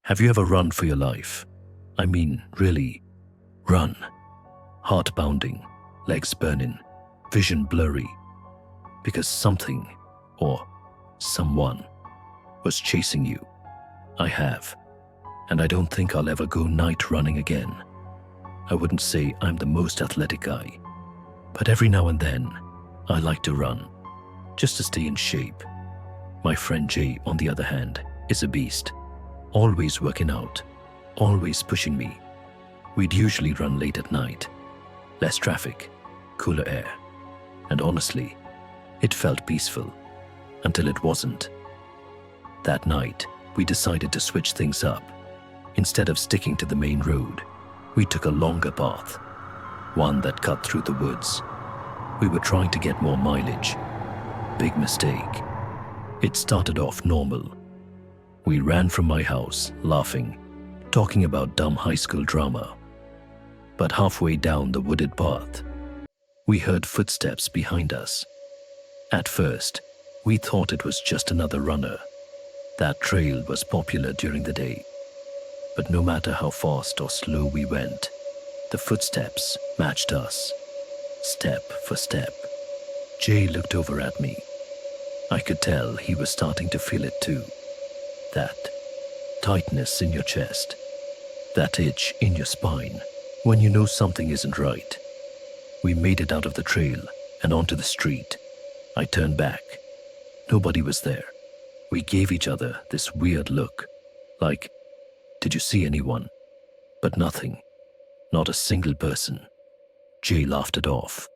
Have you ever run for your life? I mean, really, run. Heart pounding, legs burning, vision blurry. Because something, or someone, was chasing you. I have. And I don't think I'll ever go night running again. I wouldn't say I'm the most athletic guy. But every now and then, I like to run, just to stay in shape. My friend Jay, on the other hand, is a beast. Always working out, always pushing me. We'd usually run late at night. Less traffic, cooler air. And honestly, it felt peaceful, until it wasn't. That night, we decided to switch things up. Instead of sticking to the main road, we took a longer path, one that cut through the woods. We were trying to get more mileage. Big mistake. It started off normal. We ran from my house, laughing, talking about dumb high school drama. But halfway down the wooded path, we heard footsteps behind us. At first, we thought it was just another runner. That trail was popular during the day. But no matter how fast or slow we went, the footsteps matched us, step for step. Jay looked over at me. I could tell he was starting to feel it too. That tightness in your chest, that itch in your spine when you know something isn't right. We made it out of the trail and onto the street. I turned back. Nobody was there. We gave each other this weird look, like, did you see anyone? But nothing. Not a single person. Jay laughed it off.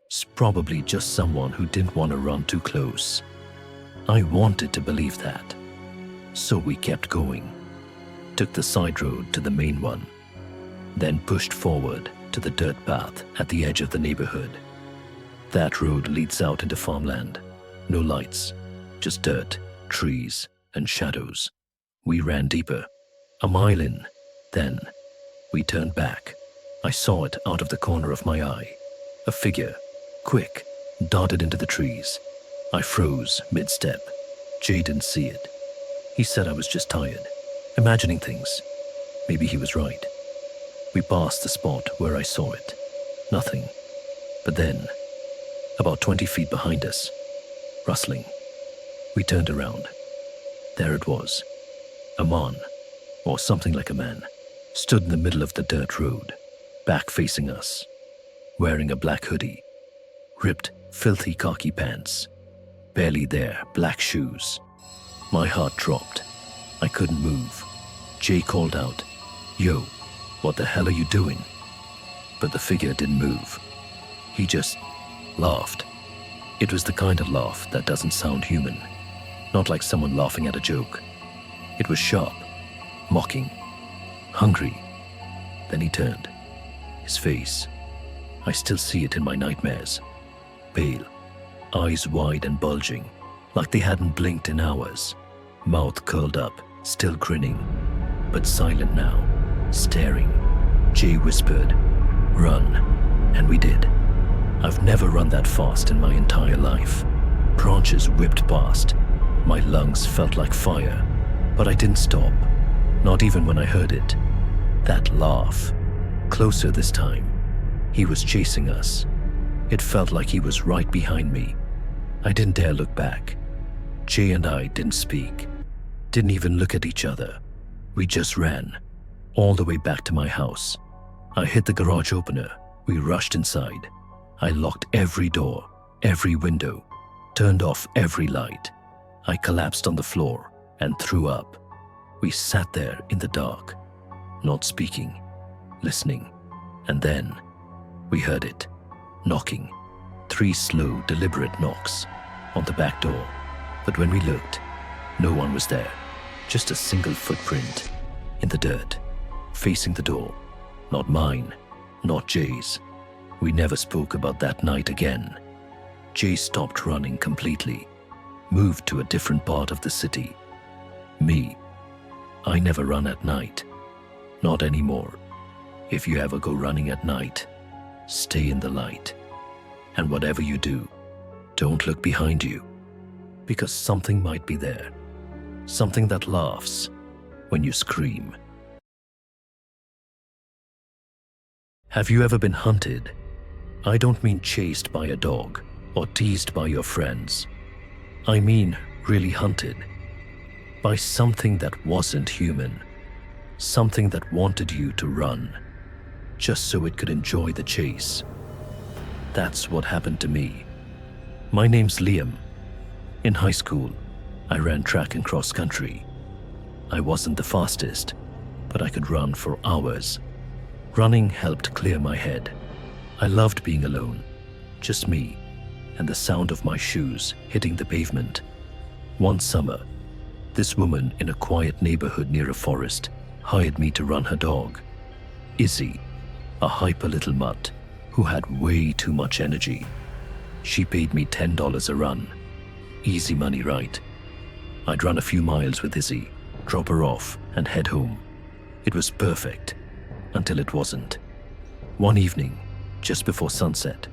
It's probably just someone who didn't want to run too close. I wanted to believe that. So we kept going. Took the side road to the main one. Then pushed forward to the dirt path at the edge of the neighborhood. That road leads out into farmland. No lights, just dirt, trees, and shadows. We ran deeper. A mile in. Then we turned back. I saw it out of the corner of my eye. A figure, quick, darted into the trees. I froze mid-step. Jay didn't see it. He said I was just tired, imagining things. Maybe he was right. We passed the spot where I saw it. Nothing. But then, about 20 feet behind us, rustling. We turned around. There it was. A man, or something like a man, stood in the middle of the dirt road, back facing us, wearing a black hoodie, ripped, filthy khaki pants, barely there, black shoes. My heart dropped. I couldn't move. Jay called out, "Yo, what the hell are you doing?" But the figure didn't move. He just laughed. It was the kind of laugh that doesn't sound human, not like someone laughing at a joke. It was sharp, mocking, hungry. Then he turned. His face, I still see it in my nightmares. Pale, eyes wide and bulging, like they hadn't blinked in hours. Mouth curled up, still grinning, but silent now, staring. Jay whispered, "Run," and we did. I've never run that fast in my entire life. Branches whipped past. My lungs felt like fire, but I didn't stop, not even when I heard it. That laugh, closer this time. He was chasing us. It felt like he was right behind me. I didn't dare look back. Jay and I didn't speak, didn't even look at each other. We just ran, all the way back to my house. I hit the garage opener. We rushed inside. I locked every door, every window, turned off every light. I collapsed on the floor and threw up. We sat there in the dark, not speaking, listening. And then we heard it, knocking. 3 slow, deliberate knocks on the back door. But when we looked, no one was there. Just a single footprint in the dirt, facing the door. Not mine, not Jay's. We never spoke about that night again. Jay stopped running completely, moved to a different part of the city. Me, I never run at night. Not anymore. If you ever go running at night, stay in the light. And whatever you do, don't look behind you, because something might be there. Something that laughs, when you scream. Have you ever been hunted? I don't mean chased by a dog or teased by your friends. I mean really hunted by something that wasn't human, something that wanted you to run just so it could enjoy the chase. That's what happened to me. My name's Liam. In high school, I ran track and cross country. I wasn't the fastest, but I could run for hours. Running helped clear my head. I loved being alone, just me and the sound of my shoes hitting the pavement. One summer, this woman in a quiet neighborhood near a forest hired me to run her dog, Izzy, a hyper little mutt who had way too much energy. She paid me $10 a run. Easy money, right? I'd run a few miles with Izzy, drop her off, and head home. It was perfect, until it wasn't. One evening, just before sunset,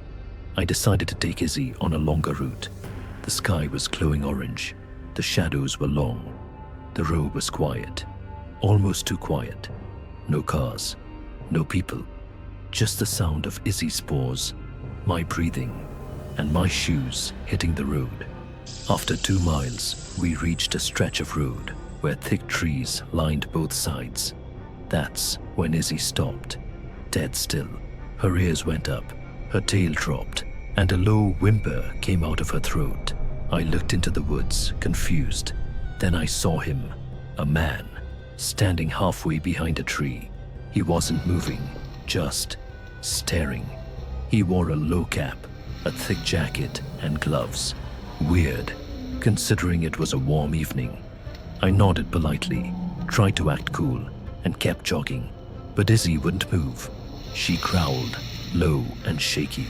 I decided to take Izzy on a longer route. The sky was glowing orange. The shadows were long. The road was quiet, almost too quiet. No cars, no people, just the sound of Izzy's paws, my breathing, and my shoes hitting the road. After 2 miles, we reached a stretch of road where thick trees lined both sides. That's when Izzy stopped, dead still. Her ears went up, her tail dropped, and a low whimper came out of her throat. I looked into the woods, confused. Then I saw him, a man, standing halfway behind a tree. He wasn't moving, just staring. He wore a low cap, a thick jacket, and gloves. Weird, considering it was a warm evening. I nodded politely, tried to act cool, and kept jogging. But Izzy wouldn't move. She growled, low and shaky.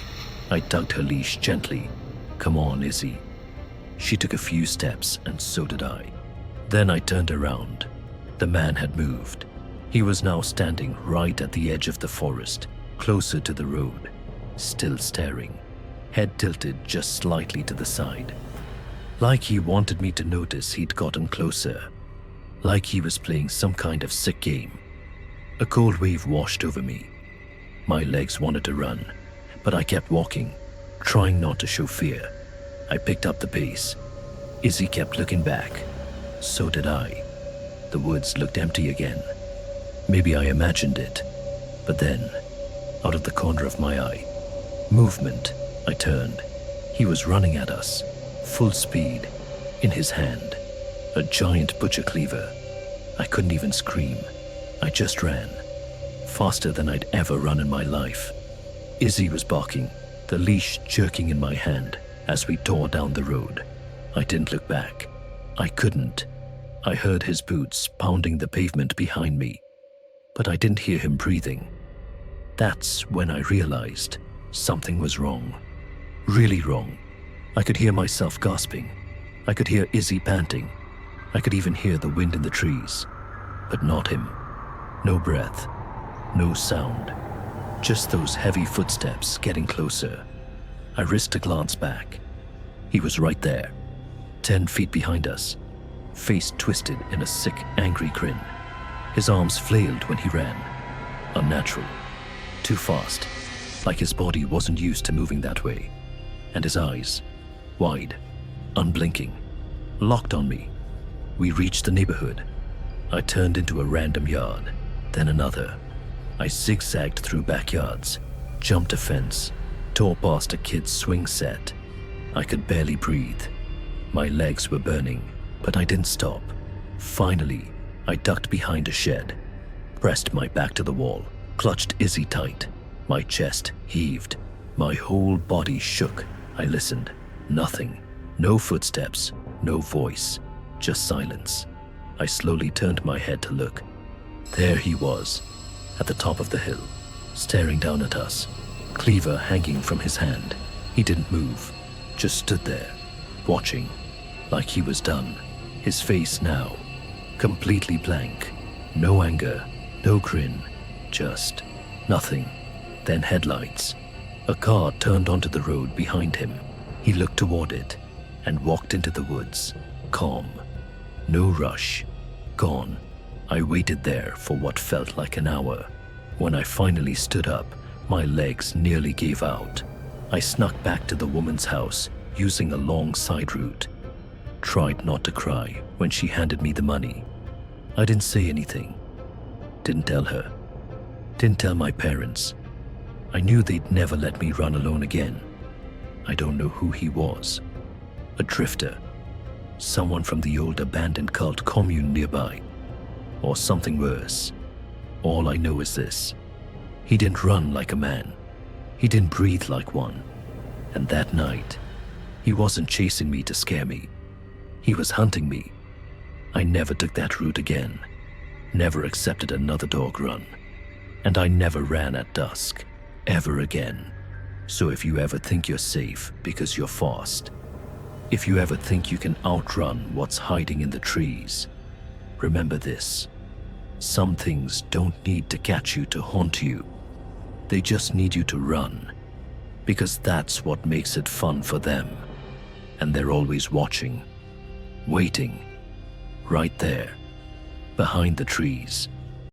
I tugged her leash gently. Come on, Izzy. She took a few steps, and so did I. Then I turned around. The man had moved. He was now standing right at the edge of the forest, closer to the road, still staring, head tilted just slightly to the side. Like he wanted me to notice he'd gotten closer. Like he was playing some kind of sick game. A cold wave washed over me. My legs wanted to run, but I kept walking, trying not to show fear. I picked up the pace. Izzy kept looking back. So did I. The woods looked empty again. Maybe I imagined it. But then, out of the corner of my eye, movement. I turned. He was running at us, full speed, in his hand, a giant butcher cleaver. I couldn't even scream. I just ran, faster than I'd ever run in my life. Izzy was barking, the leash jerking in my hand as we tore down the road. I didn't look back. I couldn't. I heard his boots pounding the pavement behind me, but I didn't hear him breathing. That's when I realized something was wrong. Really wrong. I could hear myself gasping. I could hear Izzy panting. I could even hear the wind in the trees. But not him. No breath. No sound. Just those heavy footsteps getting closer. I risked a glance back. He was right there, 10 feet behind us, face twisted in a sick, angry grin. His arms flailed when he ran. Unnatural. Too fast. Like his body wasn't used to moving that way. And his eyes, wide, unblinking, locked on me. We reached the neighborhood. I turned into a random yard, then another. I zigzagged through backyards, jumped a fence, tore past a kid's swing set. I could barely breathe. My legs were burning, but I didn't stop. Finally, I ducked behind a shed, pressed my back to the wall, clutched Izzy tight. My chest heaved. My whole body shook. I listened. Nothing. No footsteps. No voice. Just silence. I slowly turned my head to look. There he was, at the top of the hill, staring down at us, cleaver hanging from his hand. He didn't move, just stood there, watching, like he was done. His face now, completely blank. No anger, no grin, just nothing. Then headlights. A car turned onto the road behind him. He looked toward it and walked into the woods, calm. No rush. Gone. I waited there for what felt like an hour. When I finally stood up, my legs nearly gave out. I snuck back to the woman's house using a long side route. Tried not to cry when she handed me the money. I didn't say anything. Didn't tell her. Didn't tell my parents. I knew they'd never let me run alone again. I don't know who he was. A drifter. Someone from the old abandoned cult commune nearby. Or something worse. All I know is this. He didn't run like a man. He didn't breathe like one. And that night, he wasn't chasing me to scare me. He was hunting me. I never took that route again. Never accepted another dog run. And I never ran at dusk, ever again. So if you ever think you're safe because you're fast, if you ever think you can outrun what's hiding in the trees, remember this. Some things don't need to catch you to haunt you. They just need you to run, because that's what makes it fun for them. And they're always watching, waiting, right there, behind the trees.